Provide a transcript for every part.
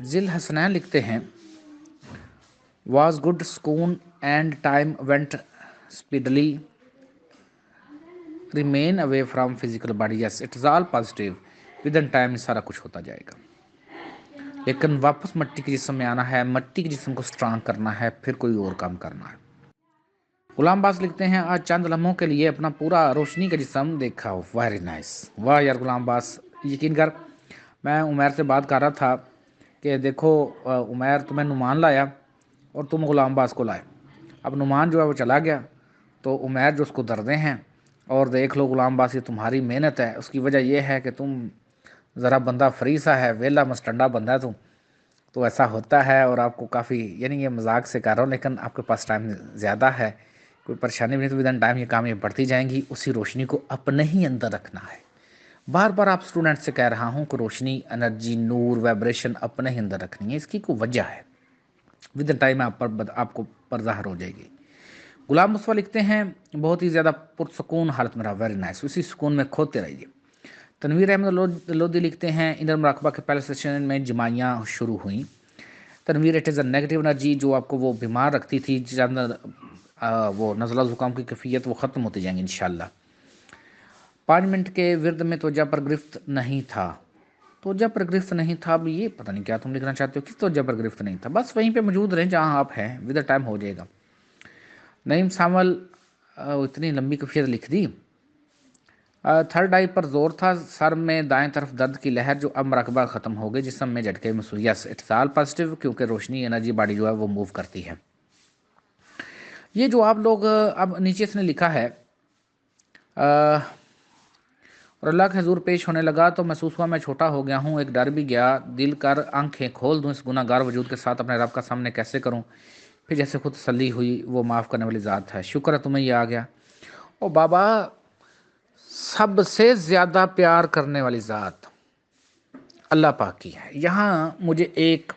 ذیل حسنین لکھتے ہیں واز گڈ سکون and time went speedily remain away from physical body. Yes it is all positive. Within time سارا کچھ ہوتا جائے گا، لیکن واپس مٹی کے جسم میں آنا ہے، مٹی کے جسم کو اسٹرانگ کرنا ہے، پھر کوئی اور کام کرنا ہے. غلام عباس لکھتے ہیں آج چند لمحوں کے لیے اپنا پورا روشنی کا جسم دیکھا. Very nice. واہ یار غلام عباس، یقین کر میں عمیر سے بات کر رہا تھا کہ دیکھو عمیر تمہیں نعمان لایا اور تم غلام عباس کو لائے. اب نعمان جو ہے وہ چلا گیا تو عمیر جو اس کو دردیں ہیں، اور دیکھ لو غلام عباس یہ تمہاری محنت ہے. اس کی وجہ یہ ہے کہ تم ذرا بندہ فری سا ہے، ویلا مسٹنڈا بندہ ہے تم، تو ایسا ہوتا ہے. اور آپ کو کافی، یعنی یہ مذاق سے کر رہا ہوں، لیکن آپ کے پاس ٹائم زیادہ ہے، کوئی پریشانی بھی نہیں، تو ود ان ٹائم یہ کام یہ بڑھتی جائیں گی. اسی روشنی کو اپنے ہی اندر رکھنا ہے. بار بار آپ اسٹوڈنٹ سے کہہ رہا ہوں کہ روشنی، انرجی، نور، وائبریشن اپنے ہی اندر رکھنی ہے. اس کی کوئی وجہ ہے، ود ان ٹائم آپ کو پر ظاہر ہو جائے گی. غلام مصطفیٰ لکھتے ہیں بہت ہی زیادہ پرسکون حالت میں رہا. Very nice. اسی سکون میں کھوتے رہیے. تنویر احمد لودھی لکھتے ہیں انر مراقبہ کے پہلے سیشن میں جمائیاں شروع ہوئیں. Tanveer it is a negative energy جو آپ کو وہ بیمار رکھتی تھی، چند وہ نزلہ زکام کی کیفیت وہ ختم ہوتی جائیں گی انشاءاللہ. 5 منٹ کے ورد میں توجہ پر گرفت نہیں تھا. توجہ پر گرفت نہیں تھا، اب یہ پتہ نہیں کیا تم لکھنا چاہتے ہو، کس توجہ پر گرفت نہیں تھا. بس وہیں پہ موجود رہیں جہاں آپ ہیں، ود اے ٹائم ہو جائے گا. نعیم سامل اتنی لمبی کیفیت لکھ دی. تھرڈ آئی پر زور تھا، سر میں دائیں طرف درد کی لہر جو اب مراقبہ ختم ہو گئی، جسم میں جھٹکے محسوس. یس اٹس آل پازیٹیو، کیونکہ روشنی انرجی باڈی جو ہے وہ موو کرتی ہے. یہ جو آپ لوگ اب نیچے اس نے لکھا ہے اور اللہ کے حضور پیش ہونے لگا تو محسوس ہوا میں چھوٹا ہو گیا ہوں. ایک ڈر بھی گیا دل کر آنکھیں کھول دوں، اس گناہ گار وجود کے ساتھ اپنے رب کا سامنے کیسے کروں. پھر جیسے خود تسلی ہوئی، وہ معاف کرنے والی ذات ہے. شکر ہے تمہیں یہ آ گیا. او بابا، سب سے زیادہ پیار کرنے والی ذات اللہ پاک کی ہے. یہاں مجھے ایک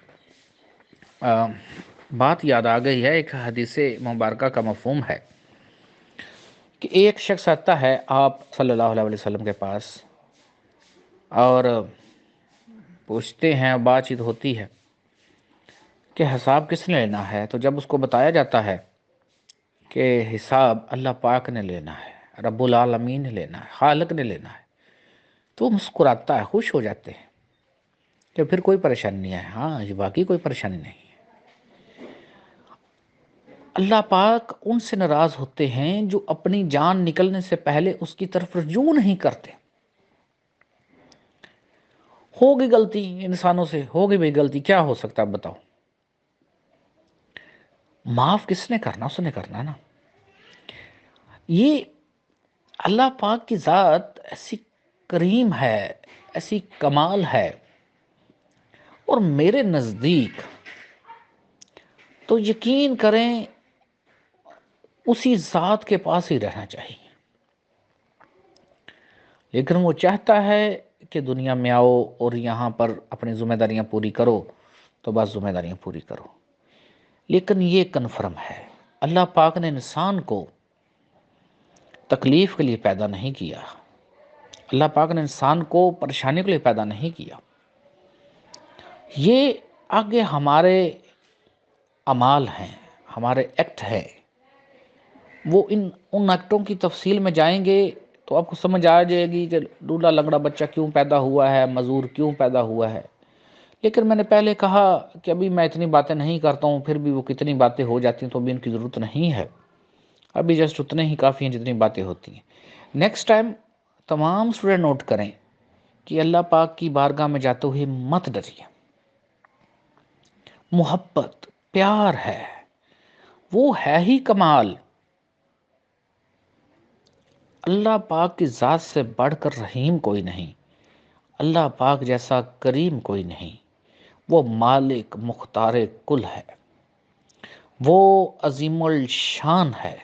بات یاد آ گئی ہے، ایک حدیث مبارکہ کا مفہوم ہے کہ ایک شخص آتا ہے آپ صلی اللہ علیہ وسلم کے پاس اور پوچھتے ہیں، بات چیت ہوتی ہے کہ حساب کس نے لینا ہے. تو جب اس کو بتایا جاتا ہے کہ حساب اللہ پاک نے لینا ہے، رب العالمین نے لینا ہے، خالق نے لینا ہے، تو مسکراتا ہے، خوش ہو جاتے ہیں کہ پھر کوئی پریشانی نہیں ہے. ہاں یہ باقی کوئی پریشانی نہیں. اللہ پاک ان سے ناراض ہوتے ہیں جو اپنی جان نکلنے سے پہلے اس کی طرف رجوع نہیں کرتے. ہوگی غلطی انسانوں سے، ہوگی بھائی غلطی، کیا ہو سکتا ہے بتاؤ. معاف کس نے کرنا، اس نے کرنا نا. یہ اللہ پاک کی ذات ایسی کریم ہے، ایسی کمال ہے. اور میرے نزدیک تو یقین کریں اسی ذات کے پاس ہی رہنا چاہیے. لیکن وہ چاہتا ہے کہ دنیا میں آؤ اور یہاں پر اپنی ذمہ داریاں پوری کرو، تو بس ذمہ داریاں پوری کرو. لیکن یہ کنفرم ہے اللہ پاک نے انسان کو تکلیف کے لیے پیدا نہیں کیا. اللہ پاک نے انسان کو پریشانی کے لیے پیدا نہیں کیا. یہ آگے ہمارے اعمال ہیں، ہمارے ایکٹ ہیں، وہ ان ایکٹوں کی تفصیل میں جائیں گے تو آپ کو سمجھ آ جائے گی کہ ڈولا لنگڑا بچہ کیوں پیدا ہوا ہے، مزدور کیوں پیدا ہوا ہے. لیکن میں نے پہلے کہا کہ ابھی میں اتنی باتیں نہیں کرتا ہوں، پھر بھی وہ کتنی باتیں ہو جاتی ہیں تو ابھی ان کی ضرورت نہیں ہے. ابھی جسٹ اتنے ہی کافی ہیں جتنی باتیں ہوتی ہیں. نیکسٹ ٹائم تمام اسٹوڈنٹ نوٹ کریں کہ اللہ پاک کی بارگاہ میں جاتے ہوئے مت ڈریے. محبت، پیار ہے، وہ ہے ہی کمال. اللہ پاک کی ذات سے بڑھ کر رحیم کوئی نہیں، اللہ پاک جیسا کریم کوئی نہیں. وہ مالک مختار کل ہے، وہ عظیم الشان ہے.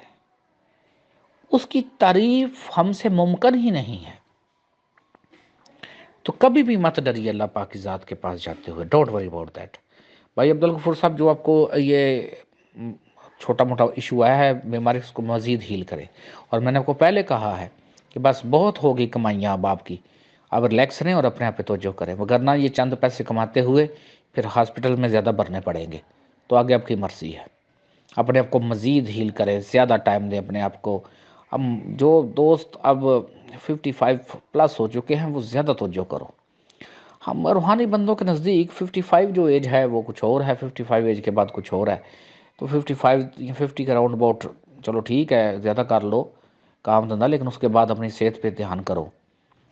اس کی تعریف ہم سے ممکن ہی نہیں ہے. تو کبھی بھی مت ڈریے اللہ پاک کی ذات کے پاس جاتے ہوئے. Don't worry about that. بھائی عبدالغفور صاحب، جو آپ کو یہ چھوٹا موٹا ایشو آیا ہے، بیماری اس کو مزید ہیل کرے. اور میں نے آپ کو پہلے کہا ہے کہ بس بہت ہوگی کمائیاں اب آپ کی، اب ریلیکس رہیں اور اپنے آپ پہ توجہ کریں، وگرنہ یہ چند پیسے کماتے ہوئے پھر ہاسپٹل میں زیادہ بھرنے پڑیں گے، تو آگے آپ کی مرضی ہے۔ اپنے آپ کو مزید ہیل کریں، زیادہ ٹائم دیں اپنے آپ کو۔ ہم جو دوست اب 55 پلس ہو چکے ہیں وہ زیادہ توجہ کرو۔ ہم روحانی بندوں کے نزدیک 55 جو ایج ہے وہ کچھ اور ہے، 55 ایج کے بعد کچھ اور ہے۔ تو 50 کے راؤنڈ اباؤٹ چلو ٹھیک ہے، زیادہ کر لو کام دھندا، لیکن اس کے بعد اپنی صحت پہ دھیان کرو،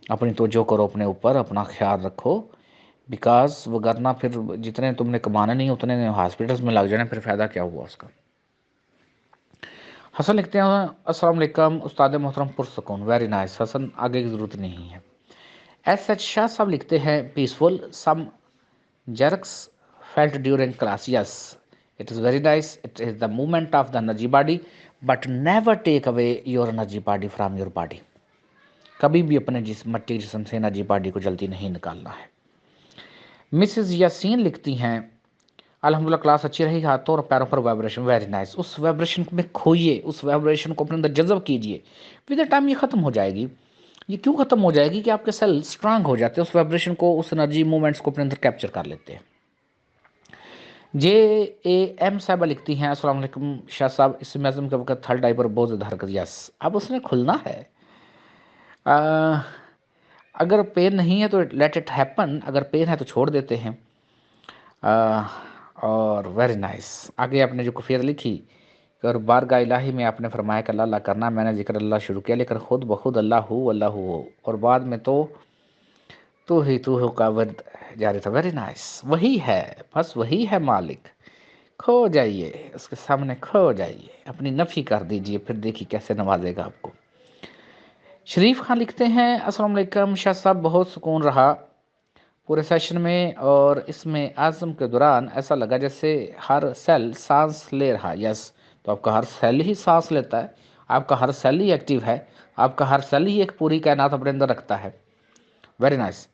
اپنی توجہ کرو اپنے اوپر، اپنا خیال رکھو، بیکاز وگرنہ پھر جتنے تم نے کمانا نہیں اتنے ہاسپٹلس میں لگ جانا، پھر فائدہ کیا ہوا اس کا۔ حسن لکھتے ہیں السلام علیکم استاد محترم پرسکون، ویری نائس حسن، آگے کی ضرورت نہیں ہے۔ ایس ایچ شاہ صاحب لکھتے ہیں peaceful some jerks felt during class, yes, it is very nice, it is the movement of the energy body, but never take away your energy body from your body. کبھی بھی اپنے مٹی جسم سے energy body کو جلدی نہیں نکالنا ہے۔ مسز یاسین لکھتی ہیں الحمدللہ کلاس اچھی رہی، ہاتھوں اور پیروں پر وائبریشن، ویری نائس، اس وائبریشن میں کھوئیے، اس وائبریشن کو اپنے اندر جذب کیجئے، ود ٹائم یہ ختم ہو جائے گی۔ یہ کیوں ختم ہو جائے گی کہ آپ کے سیل اسٹرانگ ہو جاتے ہیں، اس وائبریشن کو، اس انرجی مومنٹس کو اپنے اندر کیپچر کر لیتے ہیں۔ جے اے ایم صاحبہ لکھتی ہیں السلام علیکم شاہ صاحب، اس میزم کے وقت تھرڈ آئی پر بہت زیادہ حرکت، یس اب اس نے کھلنا ہے۔ اگر پین نہیں ہے تو لیٹ اٹ ہیپن، اگر پین ہے تو چھوڑ دیتے ہیں۔ اور ویری نائس، آگے آپ نے جو کفیت لکھی کہ اور بارگاہ الہی میں آپ نے فرمایا کہ اللہ اللہ کرنا، میں نے ذکر اللہ شروع کیا لیکن خود بخود اللہ ہو، اور بعد میں تو ہی تو کا ورد جاری تھا، ویری نائس، وہی ہے، بس وہی ہے مالک، کھو جائیے اس کے سامنے، کھو جائیے، اپنی نفی کر دیجئے، پھر دیکھیے کیسے نوازے گا آپ کو۔ شریف خان لکھتے ہیں السلام علیکم شاہ صاحب، بہت سکون رہا پورے سیشن میں، اور اس میں اعظم کے دوران ایسا لگا جیسے ہر سیل سانس لے رہا، یس تو آپ کا ہر سیل ہی سانس لیتا ہے، آپ کا ہر سیل ہی ایکٹیو ہے، آپ کا ہر سیل ہی ایک پوری کائنات اپنے اندر رکھتا ہے، ویری نائس۔